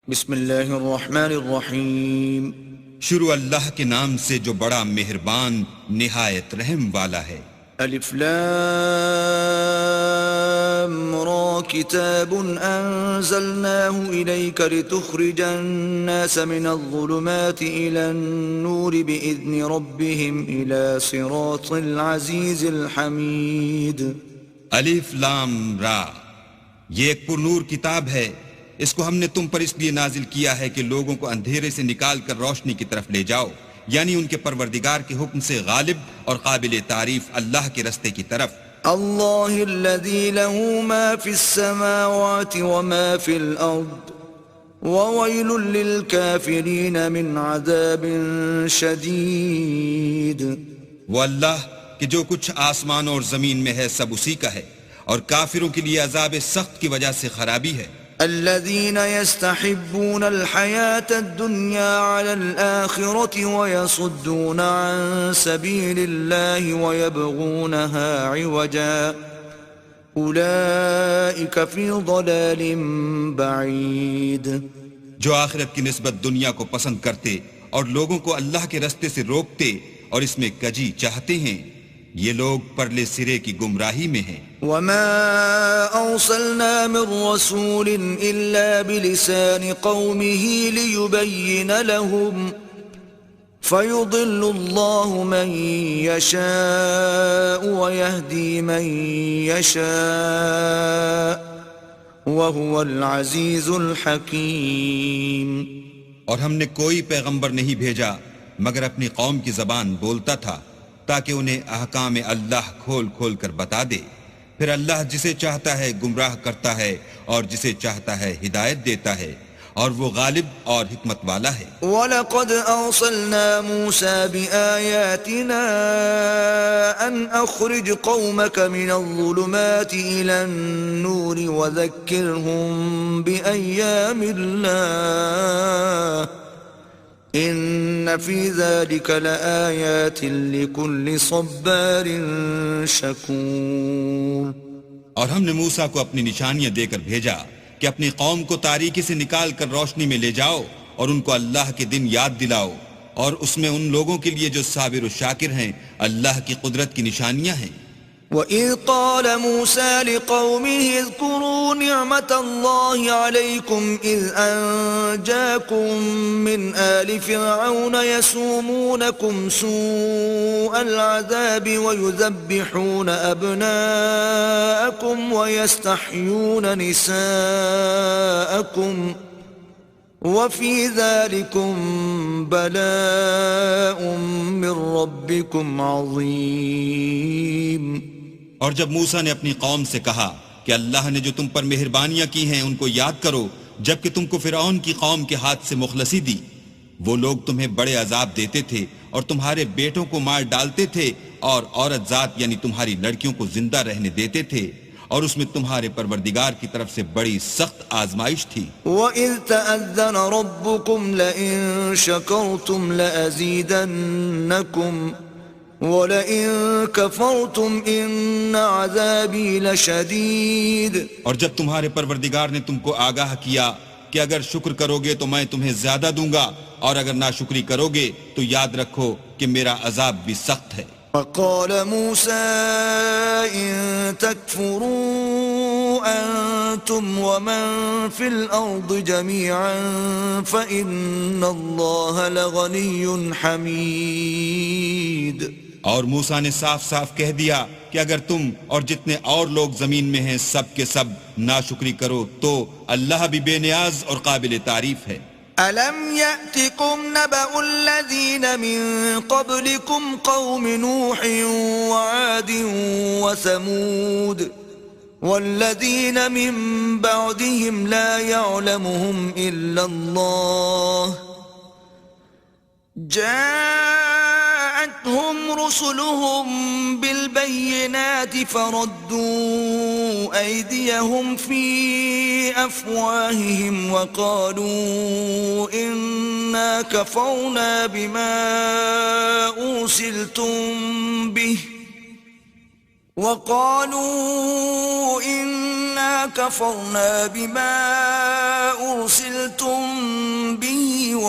بسم اللہ الرحمن الرحیم شروع اللہ کے نام سے جو بڑا مہربان نہایت رحم والا ہے۔ الف لام را کتاب انزلناه الیک لتخرج الناس من الظلمات الى النور باذن ربهم الى صراط العزیز الحمید۔ الف لام را، یہ ایک پرنور کتاب ہے، اس کو ہم نے تم پر اس لیے نازل کیا ہے کہ لوگوں کو اندھیرے سے نکال کر روشنی کی طرف لے جاؤ، یعنی ان کے پروردگار کے حکم سے غالب اور قابل تعریف اللہ کے رستے کی طرف۔ اللہ الذی له ما فی السماوات وما فی الارض وویل للکافرین من عذاب شدید۔ وہ اللہ کہ جو کچھ آسمان اور زمین میں ہے سب اسی کا ہے، اور کافروں کے لیے عذاب سخت کی وجہ سے خرابی ہے۔ الذين يستحبون الحياة الدنيا على الآخرة ويصدون عن سبيل الله ويبغونها عوجا أولئك في ضلال بعيد۔ جو آخرت کی نسبت دنیا کو پسند کرتے اور لوگوں کو اللہ کے رستے سے روکتے اور اس میں کجی چاہتے ہیں، یہ لوگ پرلے سرے کی گمراہی میں ہیں۔ وما أرسلنا من رسول إلا بلسان قومه ليبين لهم فيضل الله من يشاء ويهدي من يشاء وهو العزيز الحكيم۔ اور ہم نے کوئی پیغمبر نہیں بھیجا مگر اپنی قوم کی زبان بولتا تھا تاکہ انہیں احکام اللہ کھول کھول کر بتا دے، پھر اللہ جسے چاہتا ہے گمراہ کرتا ہے اور جسے چاہتا ہے ہدایت دیتا ہے، اور وہ غالب اور حکمت والا ہے۔ وَلَقَدْ أَرْسَلْنَا مُوسَى بِآيَاتِنَا أَنْ أَخْرِجْ قَوْمَكَ مِنَ الظُّلُمَاتِ إِلَى النُّورِ وَذَكِّرْهُمْ بِأَيَّامِ اللَّهِ إِنَّ فِي ذَلِكَ لَآيَاتٍ لِكُلِّ صَبَّارٍ شَكُورٍ۔ اور ہم نے موسیٰ کو اپنی نشانیاں دے کر بھیجا کہ اپنی قوم کو تاریکی سے نکال کر روشنی میں لے جاؤ اور ان کو اللہ کے دن یاد دلاؤ، اور اس میں ان لوگوں کے لیے جو صابر و شاکر ہیں اللہ کی قدرت کی نشانیاں ہیں۔ وَإِذْ قَالَ مُوسَى لِقَوْمِهِ اذْكُرُوا نِعْمَةَ اللَّهِ عَلَيْكُمْ إِذْ أَنْجَاكُمْ مِنْ آلِ فِرْعَوْنَ يَسُومُونَكُمْ سُوءَ الْعَذَابِ وَيُذَبِّحُونَ أَبْنَاءَكُمْ وَيَسْتَحْيُونَ نِسَاءَكُمْ وَفِي ذَلِكُمْ بَلَاءٌ مِّن رَّبِّكُمْ عَظِيمٌ۔ اور جب موسیٰ نے اپنی قوم سے کہا کہ اللہ نے جو تم پر مہربانیاں کی ہیں ان کو یاد کرو، جبکہ تم کو فرعون کی قوم کے ہاتھ سے مخلصی دی، وہ لوگ تمہیں بڑے عذاب دیتے تھے اور تمہارے بیٹوں کو مار ڈالتے تھے اور عورت ذات یعنی تمہاری لڑکیوں کو زندہ رہنے دیتے تھے، اور اس میں تمہارے پروردگار کی طرف سے بڑی سخت آزمائش تھی۔ وَإِذْ تَأَذَّنَ رَبُّكُمْ لَئِن شَكَرْتُمْ لَأَزِيدَنَّكُمْ وَلَئِن كَفَرْتُمْ إِنَّ عَذَابِي لَشَدِيدٌ۔ اور جب تمہارے پروردگار نے تم کو آگاہ کیا کہ اگر شکر کرو گے تو میں تمہیں زیادہ دوں گا، اور اگر ناشکری کرو گے تو یاد رکھو کہ میرا عذاب بھی سخت ہے۔ وَقَالَ مُوسَى إِن تَكْفُرُوا أَنْتُمْ وَمَنْ فِي الْأَرْضِ جَمِيعًا فَإِنَّ اللَّهَ لَغَنِيٌّ حَمِيدٌ۔ اور موسیٰ نے صاف صاف کہہ دیا کہ اگر تم اور جتنے اور لوگ زمین میں ہیں سب کے سب ناشکری کرو تو اللہ بھی بے نیاز اور قابل تعریف ہے۔ أَلَمْ يَأْتِكُمْ نَبَأُ الَّذِينَ مِن قَبْلِكُمْ قَوْمِ نُوحٍ وَعَادٍ وَثَمُودَ وَالَّذِينَ مِن بَعْدِهِمْ لَا يَعْلَمُهُمْ إِلَّا اللَّهُ جَاءَتْهُمْ رُسُلُهُم بِالْبَيِّنَاتِ فَرَدُّوا أَيْدِيَهُمْ فِي أَفْوَاهِهِمْ وَقَالُوا إِنَّا كَفَرْنَا بِمَا أُرْسِلْتُمْ بِهِ وَقَالُوا إِنَّا كَفَرْنَا بِمَا أُرْسِلْتُمْ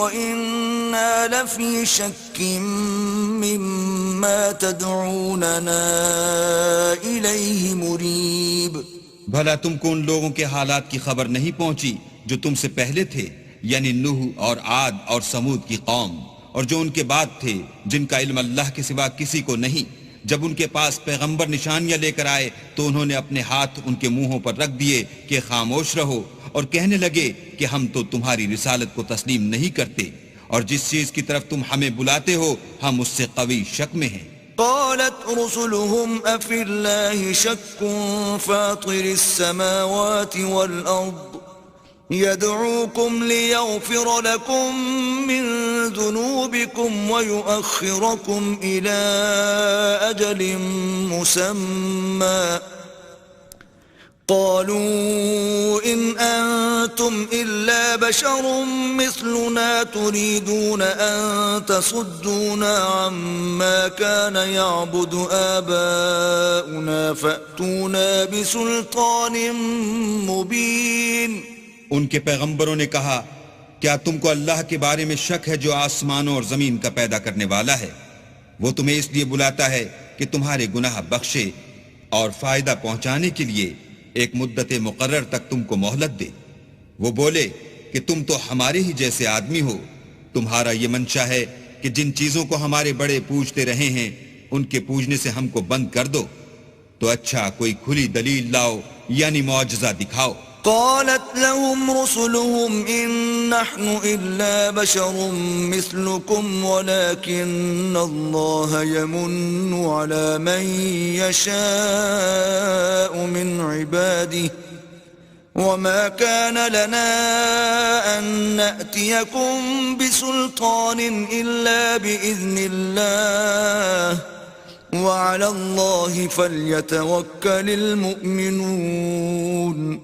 وإنا لفي شك مما تدعوننا إليه مريب. بھلا تم کو ان لوگوں کے حالات کی خبر نہیں پہنچی جو تم سے پہلے تھے، یعنی نوح اور عاد اور سمود کی قوم، اور جو ان کے بعد تھے جن کا علم اللہ کے سوا کسی کو نہیں. جب ان کے پاس پیغمبر نشانیاں لے کر آئے تو انہوں نے اپنے ہاتھ ان کے منہوں پر رکھ دیے کہ خاموش رہو، اور کہنے لگے کہ ہم تو تمہاری رسالت کو تسلیم نہیں کرتے، اور جس چیز کی طرف تم ہمیں بلاتے ہو ہم اس سے قوی شک میں ہیں. قالت رسلهم أفي الله شك فاطر السماوات والأرض يدعوكم ليغفر لكم من ذنوبكم ويؤخركم إلى أجل مسمى قالوا إن أنتم إلا بشر مثلنا تريدون أن تصدونا عما كان يعبد آباؤنا فأتونا بسلطان مبين. ان کے پیغمبروں نے کہا کیا تم کو اللہ کے بارے میں شک ہے جو آسمانوں اور زمین کا پیدا کرنے والا ہے؟ وہ تمہیں اس لیے بلاتا ہے کہ تمہارے گناہ بخشے اور فائدہ پہنچانے کے لیے ایک مدت مقرر تک تم کو مہلت دے. وہ بولے کہ تم تو ہمارے ہی جیسے آدمی ہو، تمہارا یہ منشا ہے کہ جن چیزوں کو ہمارے بڑے پوجتے رہے ہیں ان کے پوجنے سے ہم کو بند کر دو، تو اچھا کوئی کھلی دلیل لاؤ یعنی معجزہ دکھاؤ. قالت لهم رسلهم إن نحن إلا بشر مثلكم ولكن الله يمن على من يشاء من عباده وما كان لنا أن نأتيكم بسلطان إلا بإذن الله وعلى الله فليتوكل المؤمنون.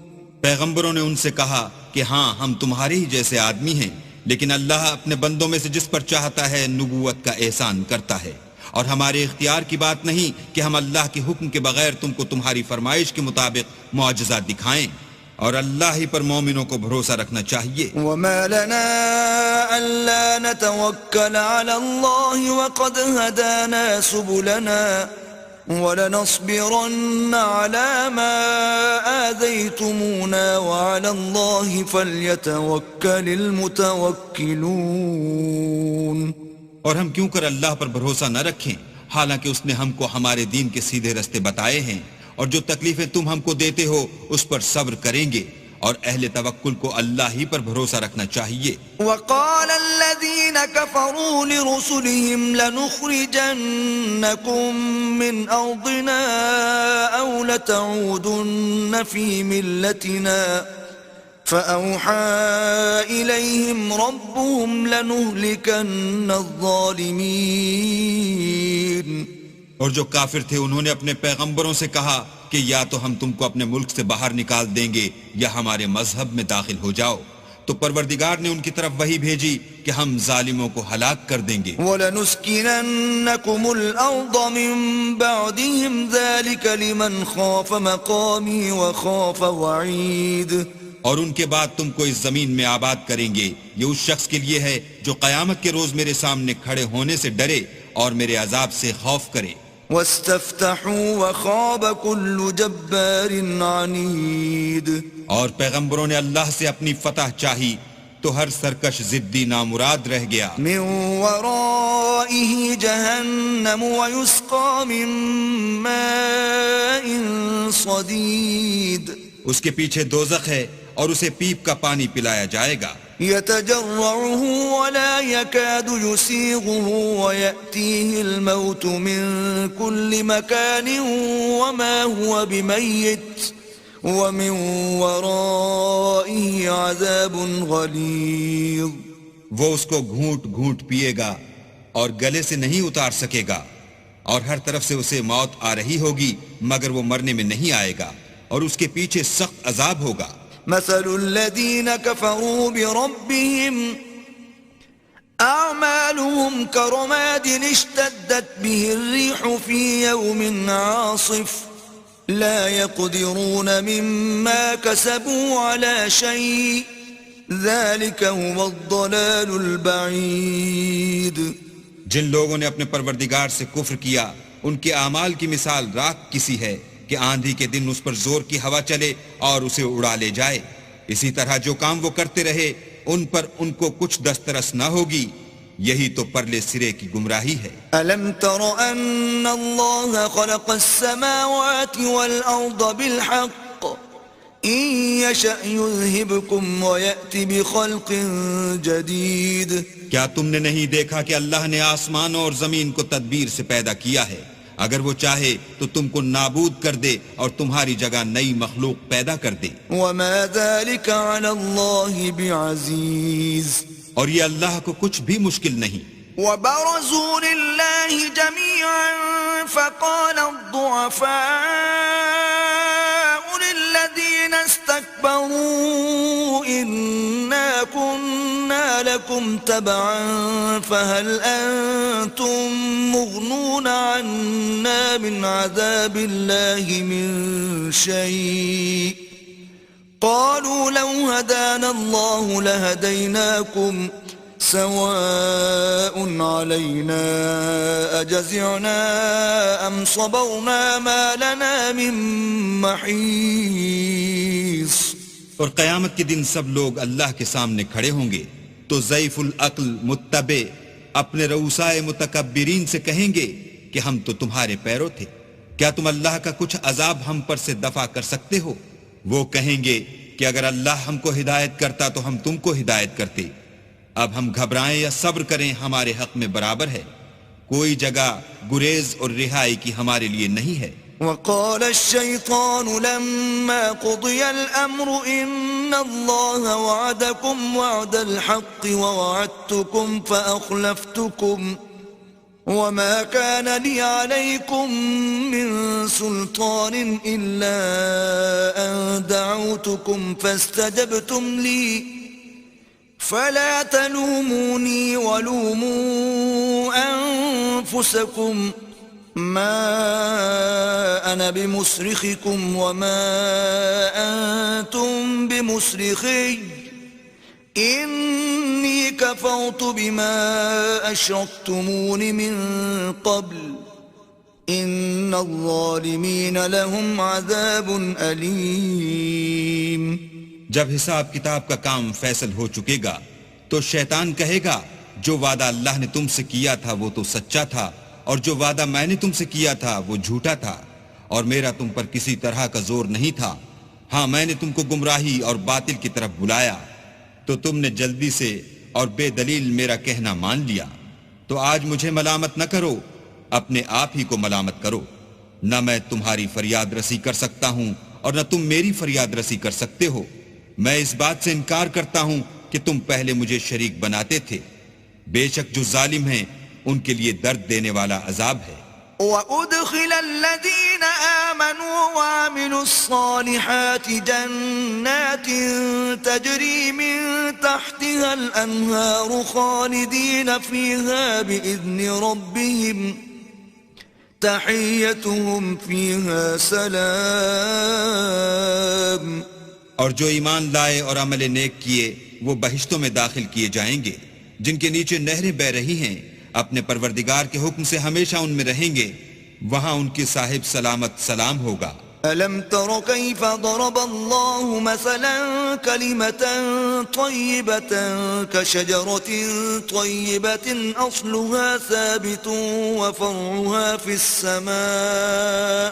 پیغمبروں نے ان سے کہا کہ ہاں ہم تمہارے ہی جیسے آدمی ہیں، لیکن اللہ اپنے بندوں میں سے جس پر چاہتا ہے نبوت کا احسان کرتا ہے، اور ہمارے اختیار کی بات نہیں کہ ہم اللہ کے حکم کے بغیر تم کو تمہاری فرمائش کے مطابق معجزات دکھائیں، اور اللہ ہی پر مومنوں کو بھروسہ رکھنا چاہیے. وما لنا ألا نتوكل على الله وقد هدانا سبلنا وَلَنَصْبِرَنَّ عَلَى مَا آذَيْتُمُونَا وَعَلَى اللَّهِ فَلْيَتَوَكَّلِ الْمُتَوَكِّلُونَ. اور ہم کیوں کر اللہ پر بھروسہ نہ رکھیں حالانکہ اس نے ہم کو ہمارے دین کے سیدھے رستے بتائے ہیں، اور جو تکلیفیں تم ہم کو دیتے ہو اس پر صبر کریں گے، اور اہل توکل کو اللہ ہی پر بھروسہ رکھنا چاہیے. وقال الذين كفروا لرسلهم لنخرجنكم من أرضنا أو لتعودن في ملتنا فأوحى إليهم ربهم لنهلكن الظالمين. اور جو کافر تھے انہوں نے اپنے پیغمبروں سے کہا کہ یا تو ہم تم کو اپنے ملک سے باہر نکال دیں گے یا ہمارے مذہب میں داخل ہو جاؤ. تو پروردگار نے ان کی طرف وحی بھیجی کہ ہم ظالموں کو ہلاک کر دیں گے. وَلَنُسْكِنَنَّكُمُ الْأَرْضَ مِن بَعْدِهِمْ ذَلِكَ لِمَنْ خَافَ مَقَامِي وَخَافَ وَعِيدِ. اور ان کے بعد تم کو اس زمین میں آباد کریں گے، یہ اس شخص کے لیے ہے جو قیامت کے روز میرے سامنے کھڑے ہونے سے ڈرے اور میرے عذاب سے خوف کرے. وَاسْتَفْتَحُوا وَخَابَ كُلُّ جَبَّارٍ عَنِيدٍ. اور پیغمبروں نے اللہ سے اپنی فتح چاہی تو ہر سرکش ضدی نامراد رہ گیا. مِن وَرَائِهِ جَهَنَّمُ وَيُسْقَى مِن مَّاءٍ صَدِيدٍ. اس کے پیچھے دوزخ ہے اور اسے پیپ کا پانی پلایا جائے گا. يتجرعه ولا يكاد يسيغه ويأتيه الموت من كل مكان وما هو بميت ومن ورائه عذاب غليظ. وہ اس کو گھونٹ گھونٹ پیے گا اور گلے سے نہیں اتار سکے گا، اور ہر طرف سے اسے موت آ رہی ہوگی مگر وہ مرنے میں نہیں آئے گا، اور اس کے پیچھے سخت عذاب ہوگا. مثل الذين كفروا بربهم أعمالهم كرماد اشتدت به الريح في يوم عاصف لا يقدرون مما كسبوا على شيء ذلك هو الضلال البعید. جن لوگوں نے اپنے پروردگار سے کفر کیا ان کے اعمال کی مثال راکھ کسی ہے کہ آندھی کے دن اس پر زور کی ہوا چلے اور اسے اڑا لے جائے. اسی طرح جو کام وہ کرتے رہے ان پر ان کو کچھ دسترس نہ ہوگی. یہی تو پرلے سرے کی گمراہی ہے. ألم تر أن الله خلق السماوات والأرض بالحق إن يشأ يذهبكم ويأتي بخلق جديد. کیا تم نے نہیں دیکھا کہ اللہ نے آسمانوں اور زمین کو تدبیر سے پیدا کیا ہے؟ اگر وہ چاہے تو تم کو نابود کر دے اور تمہاری جگہ نئی مخلوق پیدا کر دے. وما ذلك على الله بعزيز. اور یہ اللہ کو کچھ بھی مشکل نہیں. وبرزوا لله جميعا فقال الضعفاء للذين استكبروا إنا كنا لكم تبعا فهل أنتم مغنون عنا من عذاب الله من شيء قالوا لو هدانا الله لهديناكم سواء علينا أجزعنا أم صبرنا ما لنا من محيص. اور قیامت کے دن سب لوگ اللہ کے سامنے کھڑے ہوں گے تو ضعیف العقل متبع اپنے رؤسائے متکبرین سے کہیں گے کہ ہم تو تمہارے پیرو تھے، کیا تم اللہ کا کچھ عذاب ہم پر سے دفع کر سکتے ہو؟ وہ کہیں گے کہ اگر اللہ ہم کو ہدایت کرتا تو ہم تم کو ہدایت کرتے. اب ہم گھبرائیں یا صبر کریں ہمارے حق میں برابر ہے. کوئی جگہ گریز اور رہائی کی ہمارے لیے نہیں ہے. وقال الشيطان لما قضي الأمر إن الله وعدكم وعد الحق ووعدتكم فأخلفتكم وما كان لي عليكم من سلطان إلا أن دعوتكم فاستجبتم لي فلا تلوموني ولوموا أنفسكم ما أنا بمصرخكم وما أنتم بمصرخي إني كفرت بما أشركتمون من قبل إن الظالمين لهم عذاب أليم. جب حساب کتاب کا کام فیصل ہو چکے گا تو شیطان کہے گا جو وعدہ اللہ نے تم سے کیا تھا وہ تو سچا تھا اور جو وعدہ میں نے تم سے کیا تھا وہ جھوٹا تھا اور میرا تم پر کسی طرح کا زور نہیں تھا. ہاں میں نے تم کو گمراہی اور باطل کی طرف بلایا تو تم نے جلدی سے اور بے دلیل میرا کہنا مان لیا. تو آج مجھے ملامت نہ کرو، اپنے آپ ہی کو ملامت کرو. نہ میں تمہاری فریاد رسی کر سکتا ہوں اور نہ تم میری فریاد رسی کر سکتے ہو. میں اس بات سے انکار کرتا ہوں کہ تم پہلے مجھے شریک بناتے تھے. بے شک جو ظالم ہیں ان کے لیے درد دینے والا عذاب ہے. وَأُدْخِلَ الَّذِينَ آمَنُوا وَعَمِلُوا الصَّالِحَاتِ جَنَّاتٍ تَجْرِي مِن تَحْتِهَا الْأَنْهَارُ خَالِدِينَ فِيهَا بِإِذْنِ رَبِّهِمْ تَحِيَّتُهُمْ فِيهَا سَلَامٌ. اور جو ایمان لائے اور عمل نیک کیے وہ بہشتوں میں داخل کیے جائیں گے جن کے نیچے نہریں بہ رہی ہیں. اپنے پروردگار کے حکم سے ہمیشہ ان میں رہیں گے. وہاں ان کے صاحب سلامت سلام ہوگا. أَلَمْ تَرَ كَيْفَ ضَرَبَ اللَّهُ مَثَلًا كَلِمَةً طَيِّبَةً كَشَجَرَةٍ طَيِّبَةٍ أَصْلُهَا ثَابِتٌ وَفَرْعُهَا فِي السَّمَاءِ.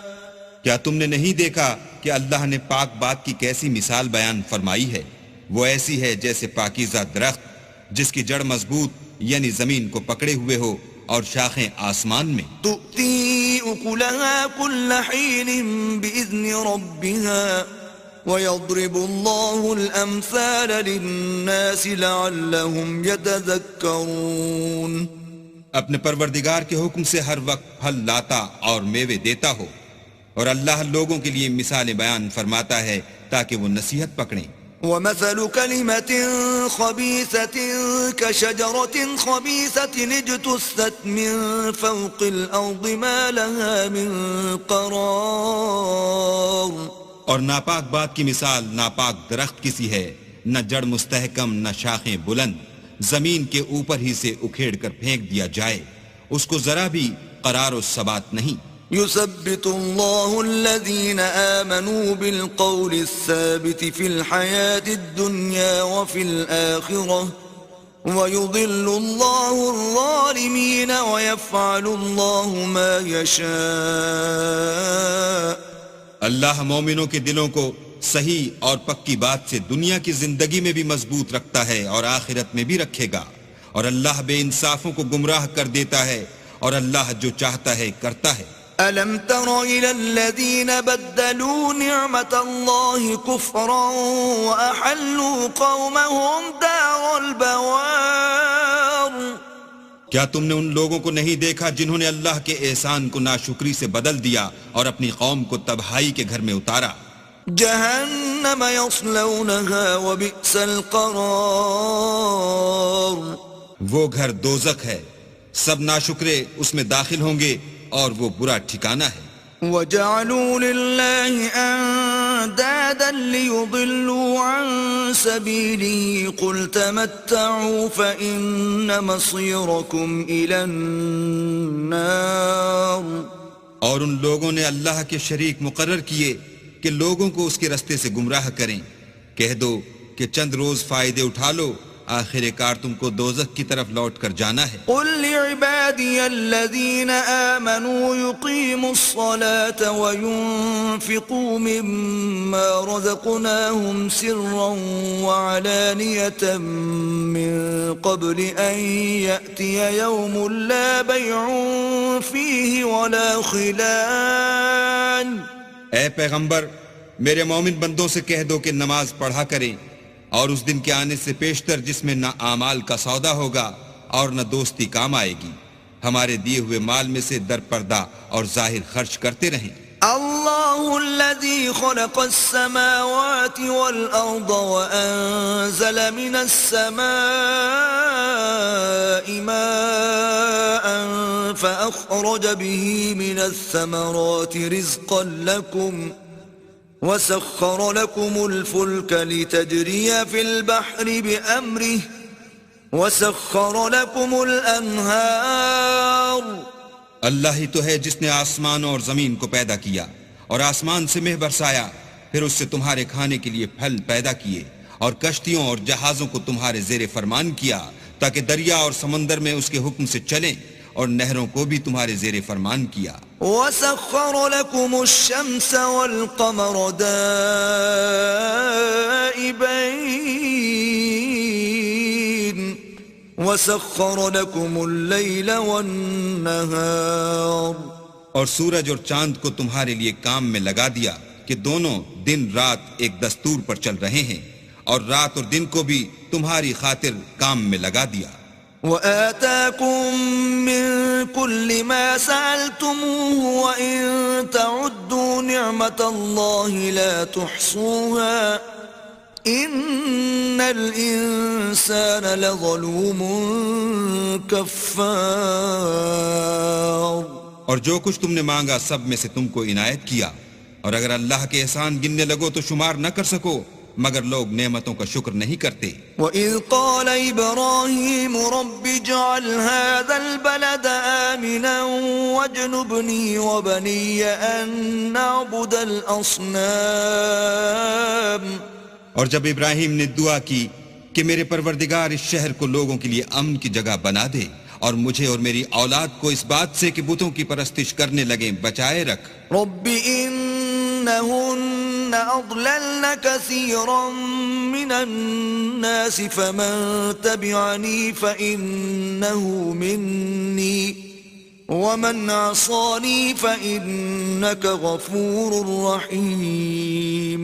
کیا تم نے نہیں دیکھا کہ اللہ نے پاک بات کی کیسی مثال بیان فرمائی ہے؟ وہ ایسی ہے جیسے پاکیزہ درخت جس کی جڑ مضبوط یعنی زمین کو پکڑے ہوئے ہو اور شاخیں آسمان میں. تُؤْتِي أُكُلَهَا كُلَّ حِينٍ بِإِذْنِ رَبِّهَا وَيَضْرِبُ اللَّهُ الْأَمْثَالَ لِلنَّاسِ لَعَلَّهُمْ يَتَذَكَّرُونَ. اپنے پروردگار کے حکم سے ہر وقت پھل لاتا اور میوے دیتا ہو اور اللہ لوگوں کے لیے مثالیں بیان فرماتا ہے تاکہ وہ نصیحت پکڑیں. وَمَثَلُ كَلِمَةٍ خَبِيثَةٍ كَشَجَرَةٍ خَبِيثَةٍ اجْتُثَّتْ مِنْ فَوْقِ الْأَرْضِ مَا لَهَا مِنْ قَرَارٍ. اور ناپاک بات کی مثال ناپاک درخت کسی ہے نہ جڑ مستحکم نہ شاخیں بلند، زمین کے اوپر ہی سے اکھیڑ کر پھینک دیا جائے، اس کو ذرا بھی قرار و ثبات نہیں۔ يثبت الله الذين آمنوا بالقول الثابت في الحياة الدنيا وفي الآخرة ويضل الله الظالمين ويفعل الله ما يشاء۔ اللہ مومنوں کے دلوں کو صحیح اور پکی بات سے دنیا کی زندگی میں بھی مضبوط رکھتا ہے اور آخرت میں بھی رکھے گا، اور اللہ بے انصافوں کو گمراہ کر دیتا ہے، اور اللہ جو چاہتا ہے کرتا ہے۔ أَلَمْ تَرَ إِلَى الَّذِينَ بَدَّلُوا نِعْمَةَ اللَّهِ كُفْرًا وَأَحَلُّوا قَوْمَهُمْ دَارَ الْبَوَارِ۔ کیا تم نے ان لوگوں کو نہیں دیکھا جنہوں نے اللہ کے احسان کو ناشکری سے بدل دیا اور اپنی قوم کو تباہی کے گھر میں اتارا؟ جہنم یصلونها وبئس القرار۔ وہ گھر دوزخ ہے، سب ناشکرے اس میں داخل ہوں گے اور وہ برا ٹھکانہ ہے۔ وَجَعَلُوا لِلَّهِ أَنْدَادًا لِيُضِلُّوا عَنْ سَبِيلِهِ قُلْ تَمَتَّعُوا فَإِنَّ مَصِيرَكُمْ إِلَى النَّارِ۔ اور ان لوگوں نے اللہ کے شریک مقرر کیے کہ لوگوں کو اس کے رستے سے گمراہ کریں، کہہ دو کہ چند روز فائدے اٹھا لو، آخر کار تم کو دوزخ کی طرف لوٹ کر جانا ہے۔ قل لعبادی الذین آمنوا یقیموا الصلاة وینفقوا مما رزقناهم سرا وعلانیة من قبل ان یأتی یوم لا بیع فیہ ولا خلال۔ اے پیغمبر، میرے مومن بندوں سے کہہ دو کہ نماز پڑھا کریں، اور اس دن کے آنے سے پیشتر جس میں نہ اعمال کا سودا ہوگا اور نہ دوستی کام آئے گی، ہمارے دیے ہوئے مال میں سے در پردہ اور ظاہر خرچ کرتے رہیں۔ اللہ الذي خلق السماوات والأرض وأنزل من السماء ماء فأخرج به من الثمرات رزقا لكم وسخر لكم الفلك لتجري في البحر بأمره وسخر لكم الأنهار۔ اللہ ہی تو ہے جس نے آسمان اور زمین کو پیدا کیا اور آسمان سے مہ برسایا، پھر اس سے تمہارے کھانے کے لیے پھل پیدا کیے، اور کشتیوں اور جہازوں کو تمہارے زیر فرمان کیا تاکہ دریا اور سمندر میں اس کے حکم سے چلیں، اور نہروں کو بھی تمہارے زیر فرمان کیا۔ وَسَخَّرَ لَكُمُ الشَّمْسَ وَالْقَمَرَ دَائِبَيْنِ وَسَخَّرَ لَكُمُ اللَّيْلَ وَالنَّهَارَ۔ اور سورج اور چاند کو تمہارے لیے کام میں لگا دیا کہ دونوں دن رات ایک دستور پر چل رہے ہیں، اور رات اور دن کو بھی تمہاری خاطر کام میں لگا دیا۔ وَآتَاكُم مِّن كُلِّ مَا سَأَلْتُمُوهُ وَإِن تَعُدُّوا نِعْمَةَ اللَّهِ لَا تُحْصُوهَا إِنَّ الْإِنسَانَ لَظَلُومٌ كَفَّارٌ۔ اور جو کچھ تم نے مانگا سب میں سے تم کو عنایت کیا، اور اگر اللہ کے احسان گننے لگو تو شمار نہ کر سکو، مگر لوگ نعمتوں کا شکر نہیں کرتے۔ وَإِذْ قَالَ إِبْرَاهِيمُ رَبِّ اجْعَلْ هَذَا الْبَلَدَ آمِنًا وَاجْنُبْنِي وَبَنِيَّ أَن نَّعْبُدَ الْأَصْنَامَ۔ اور جب ابراہیم نے دعا کی کہ میرے پروردگار اس شہر کو لوگوں کے لیے امن کی جگہ بنا دے، اور مجھے اور میری اولاد کو اس بات سے کہ بتوں کی پرستش کرنے لگیں بچائے رکھ۔ رب إنهن أضللن كثيرا من الناس فمن تبعني فإنه مني ومن عصاني فإنك غفور رحيم۔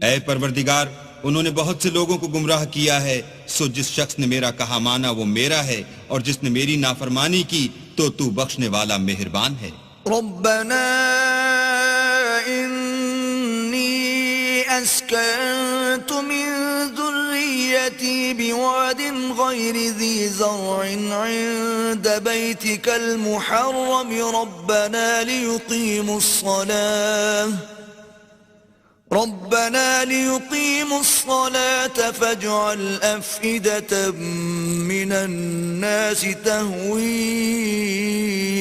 اے پروردگار، انہوں نے بہت سے لوگوں کو گمراہ کیا ہے، سو جس شخص نے میرا کہا مانا وہ میرا ہے، اور جس نے میری نافرمانی کی تو بخشنے والا مہربان ہے۔ ربنا إني أسكنت من ذريتي بواد غير ذي زرع عند بيتك المحرم ربنا ربنا ليقيموا الصلاة فاجعل أفئدة من الناس تهوي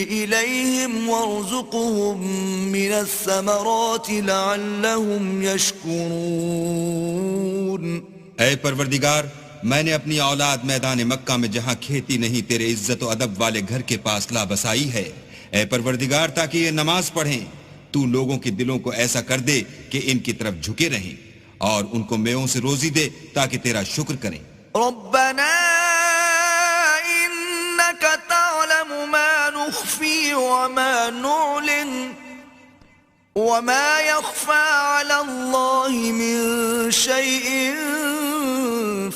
إليهم وارزقهم من الثمرات لعلهم يشكرون. اے پروردگار، میں نے اپنی اولاد میدان مکہ میں جہاں کھیتی نہیں تیرے عزت و ادب والے گھر کے پاس لا بسائی ہے. اے پروردگار، تاکہ یہ نماز پڑھیں تو لوگوں کے دلوں کو ایسا کر دے کہ ان کی طرف جھکے رہیں، اور ان کو میووں سے روزی دے تاکہ تیرا شکر کریں. ربنا انك تعلم ما نخفي وما نعلن وما يخفى على الله من شيء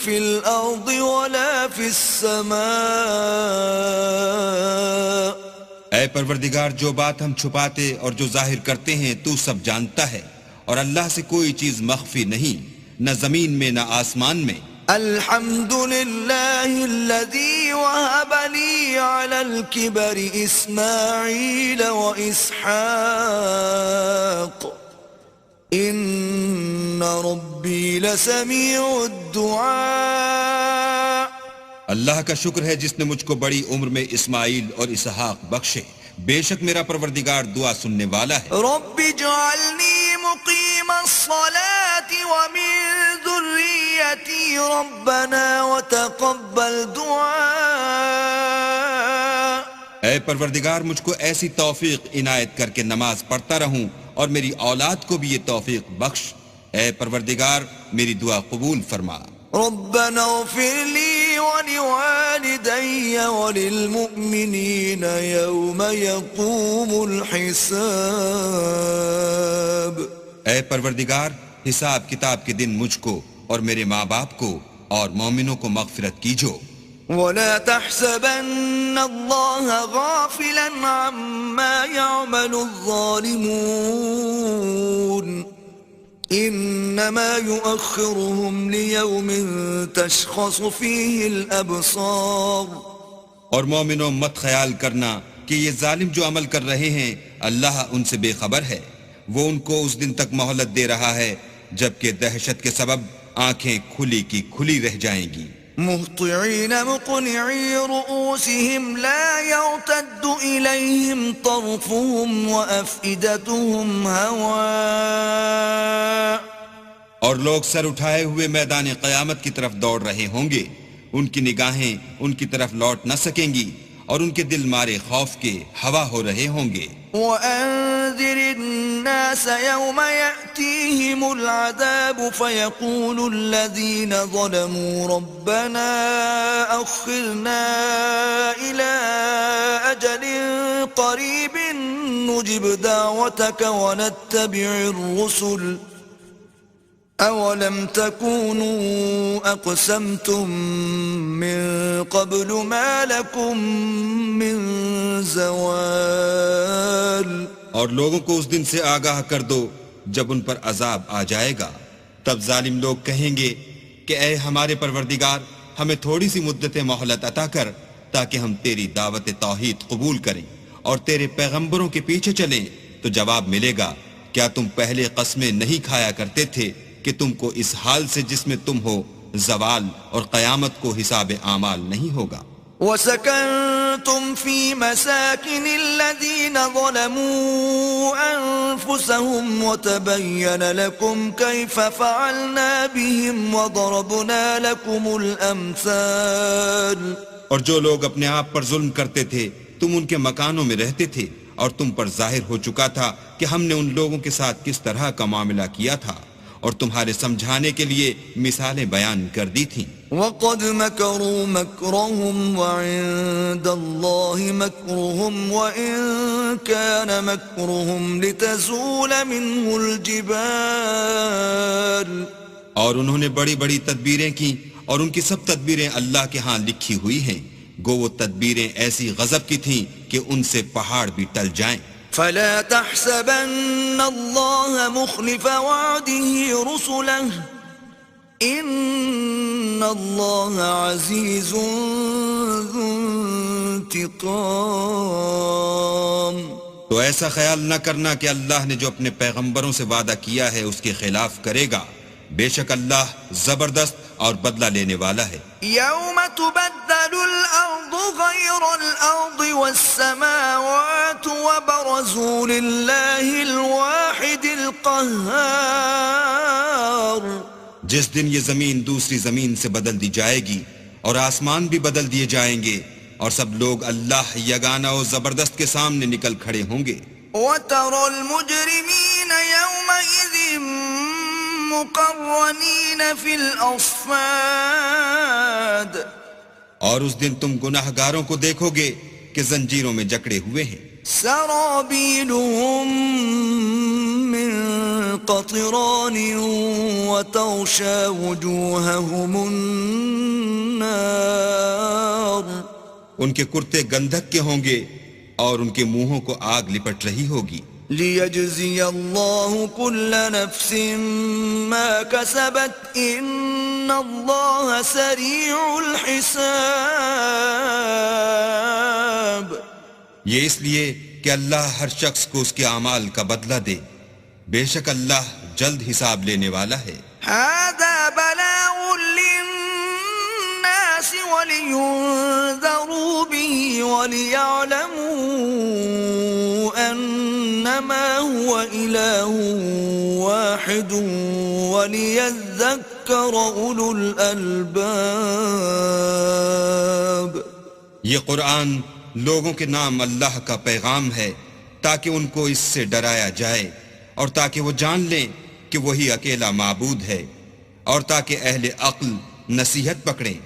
في الأرض ولا في السماء. اے پروردگار، جو بات ہم چھپاتے اور جو ظاہر کرتے ہیں تو سب جانتا ہے، اور اللہ سے کوئی چیز مخفی نہیں، نہ زمین میں نہ آسمان میں. الحمد لله الذي وهب لي على الكبر إسماعيل وإسحاق إن ربي لسميع الدعاء. اللہ کا شکر ہے جس نے مجھ کو بڑی عمر میں اسماعیل اور اسحاق بخشے، بے شک میرا پروردگار دعا سننے والا ہے. رب اجعلنی مقیم الصلاة ومن ذریتی ربنا وتقبل دعاء. اے پروردگار، مجھ کو ایسی توفیق عنایت کر کے نماز پڑھتا رہوں، اور میری اولاد کو بھی یہ توفیق بخش. اے پروردگار، میری دعا قبول فرما. ربنا اغفر لي ولوالدي وللمؤمنين يوم يقوم الحساب. اے پروردگار، حساب کتاب کے دن مجھ کو اور میرے ماں باپ کو اور مومنوں کو مغفرت کیجو. ولا تحسبن الله غافلا عما يعمل الظالمون انما يؤخرهم ليوم تشخص فيه الابصار. اور مومنوں، مت خیال کرنا کہ یہ ظالم جو عمل کر رہے ہیں اللہ ان سے بے خبر ہے، وہ ان کو اس دن تک مہلت دے رہا ہے جبکہ دہشت کے سبب آنکھیں کھلی کی کھلی رہ جائیں گی. مهطعين مقنعي رؤوسهم لا يرتد إليهم طرفهم وأفئدتهم هواء. اور لوگ سر اٹھائے ہوئے میدان قیامت کی طرف دوڑ رہے ہوں گے، ان کی نگاہیں ان کی طرف لوٹ نہ سکیں گی، اور ان کے دل مارے خوف کے ہوا ہو رہے ہوں گے. وَأَنذِرِ النَّاسَ يَوْمَ يَأْتِيهِمُ الْعَذَابُ فَيَقُولُ الَّذِينَ ظَلَمُوا رَبَّنَا أَخِّرْنَا إِلَىٰ أَجَلٍ قَرِيبٍ نُجِبْ دَعْوَتَكَ وَنَتَّبِعِ الرُّسُلَ أَوَلَمْ تَكُونُوا أَقْسَمْتُم مِّن قَبْلُ مَا لَكُم مِّن زَوَالٍ. اور لوگوں کو اس دن سے آگاہ کر دو جب ان پر عذاب آ جائے گا. تب ظالم لوگ کہیں گے کہ اے ہمارے پروردگار، ہمیں تھوڑی سی مدت مہلت عطا کر تاکہ ہم تیری دعوت توحید قبول کریں اور تیرے پیغمبروں کے پیچھے چلیں. تو جواب ملے گا، کیا تم پہلے قسمیں نہیں کھایا کرتے تھے کہ تم کو اس حال سے جس میں تم ہو زوال اور قیامت کو حساب اعمال نہیں ہوگا. وَسَكَنْتُمْ فِي مَسَاكِنِ الَّذِينَ ظَلَمُوا أَنفُسَهُمْ وَتَبَيَّنَ لَكُمْ كَيْفَ فَعَلْنَا بِهِمْ وَضَرَبْنَا لَكُمُ الْأَمْثَالَ. اور جو لوگ اپنے آپ پر ظلم کرتے تھے تم ان کے مکانوں میں رہتے تھے، اور تم پر ظاہر ہو چکا تھا کہ ہم نے ان لوگوں کے ساتھ کس طرح کا معاملہ کیا تھا، اور تمہارے سمجھانے کے لیے مثالیں بیان کر دی تھیں. وَقَدْ مَكَرُوا مَكْرَهُمْ وَعِندَ اللَّهِ مَكْرُهُمْ وَإِن كَانَ مَكْرُهُمْ لِتَزُولَ مِنْهُ الْجِبَالُ. اور انہوں نے بڑی بڑی تدبیریں کی، اور ان کی سب تدبیریں اللہ کے ہاں لکھی ہوئی ہیں، گو وہ تدبیریں ایسی غضب کی تھیں کہ ان سے پہاڑ بھی ٹل جائیں. فَلَا تَحْسَبَنَّ اللَّهَ مُخْلِفَ وَعْدِهِ رُسُلَهُ إِنَّ اللَّهَ عَزِيزٌ ذُو انتِقَامٍ. تو ایسا خیال نہ کرنا کہ اللہ نے جو اپنے پیغمبروں سے وعدہ کیا ہے اس کے خلاف کرے گا، بے شک اللہ زبردست اور بدلہ لینے والا ہے۔ يوم تبدل الأرض غير الأرض والسماوات وبرزوا لله الواحد القهار، جس دن یہ زمین دوسری زمین سے بدل دی جائے گی اور آسمان بھی بدل دیے جائیں گے اور سب لوگ اللہ یگانہ و زبردست کے سامنے نکل کھڑے ہوں گے۔ وترى المجرمين يومئذ مقرنين في الأصفاد، اور اس دن تم گناہ گاروں کو دیکھو گے کہ زنجیروں میں جکڑے ہوئے ہیں۔ سرابيلهم من قطران وتغشى وجوههم النار، ان کے کرتے گندھک کے ہوں گے اور ان کے منہوں کو آگ لپٹ رہی ہوگی۔ ليجزي الله كل نفس ما كسبت إن الله سريع الحساب، یہ اس لیے کہ اللہ ہر شخص کو اس کے اعمال کا بدلہ دے، بے شک اللہ جلد حساب لینے والا ہے۔ هذا بلاغ للناس ولينذروا به وليعلموا أنما هو إله واحد وليذكر أولو الألباب۔ یہ قرآن لوگوں کے نام اللہ کا پیغام ہے تاکہ ان کو اس سے ڈرایا جائے اور تاکہ وہ جان لیں کہ وہی اکیلا معبود ہے، اور تاکہ اہل عقل نصیحت پکڑیں۔